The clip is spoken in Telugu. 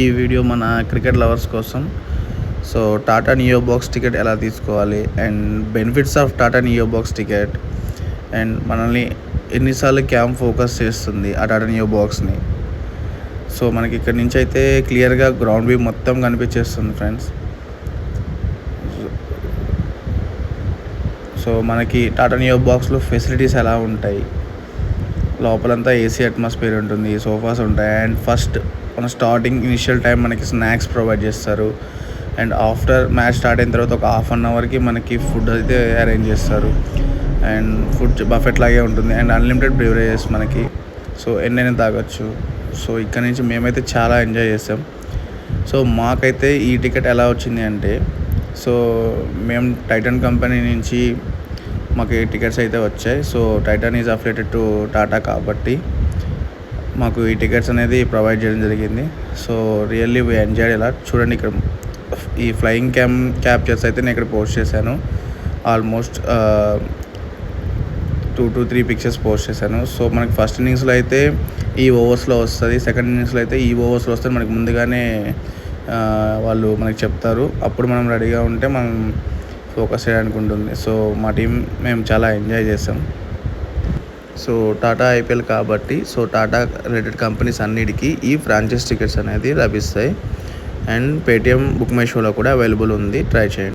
ఈ వీడియో మన క్రికెట్ లవర్స్ కోసం. So Tata neo box ticket ఎలా తీసుకోవాలి and benefits of Tata neo box ticket and మనల్ని ఎన్నిసార్లు క్యాంప్ ఫోకస్ చేస్తుంది ఆ టాటా నియో బాక్స్ని. సో మనకి ఇక్కడ నుంచి అయితే క్లియర్గా గ్రౌండ్ వ్యూ మొత్తం కనిపించేస్తుంది ఫ్రెండ్స్. సో మనకి టాటా నియో బాక్స్లో ఫెసిలిటీస్ ఎలా ఉంటాయి, లోపలంతా ఏసీ అట్మాస్ఫియర్ ఉంటుంది, సోఫాస్ ఉంటాయి అండ్ ఫస్ట్ మన స్టార్టింగ్ ఇనిషియల్ టైం మనకి స్నాక్స్ ప్రొవైడ్ చేస్తారు అండ్ ఆఫ్టర్ మ్యాచ్ స్టార్ట్ అయిన తర్వాత ఒక హాఫ్ అన్ అవర్కి మనకి ఫుడ్ అయితే అరేంజ్ చేస్తారు అండ్ ఫుడ్ బఫెట్ లాగే ఉంటుంది అండ్ అన్లిమిటెడ్ బ్రీవరేజెస్ మనకి. సో ఎన్నైనా తాగొచ్చు. సో ఇక్కడ నుంచి మేమైతే చాలా ఎంజాయ్ చేసాం. సో మాకైతే ఈ టికెట్ ఎలా వచ్చింది అంటే, సో మేము టైటన్ కంపెనీ నుంచి మాకు ఈ టికెట్స్ అయితే వచ్చాయి. So Titan is affiliated to Tata కాబట్టి మాకు ఈ టికెట్స్ అనేది ప్రొవైడ్ చేయడం జరిగింది. సో రియల్లీ వీ ఎంజాయ్డ్ ఇలా. చూడండి ఇక్కడ ఈ ఫ్లయింగ్ క్యాప్చర్స్ అయితే నేను ఇక్కడ పోస్ట్ చేశాను. ఆల్మోస్ట్ 2 to 3 పిక్చర్స్ పోస్ట్ చేశాను. సో మనకి ఫస్ట్ ఇన్నింగ్స్లో అయితే ఈ ఓవర్స్లో వస్తుంది, సెకండ్ ఇన్నింగ్స్లో అయితే ఈ ఓవర్స్లో వస్తుంది. మనకి ముందుగానే వాళ్ళు మనకి చెప్తారు, అప్పుడు మనం రెడీగా ఉంటే మనం ఫోకస్ చేయడానికి ఉంటుంది. సో మా టీం మేము చాలా ఎంజాయ్ చేసాం. సో టాటా ఐపీఎల్ కాబట్టి సో టాటా రిలేటెడ్ కంపెనీస్ అన్నిటికీ ఈ ఫ్రాంచైజ్ టికెట్స్ అనేది లభిస్తాయి అండ్ పేటిఎం బుక్ మై షోలో కూడా అవైలబుల్ ఉంది. ట్రై చేయండి.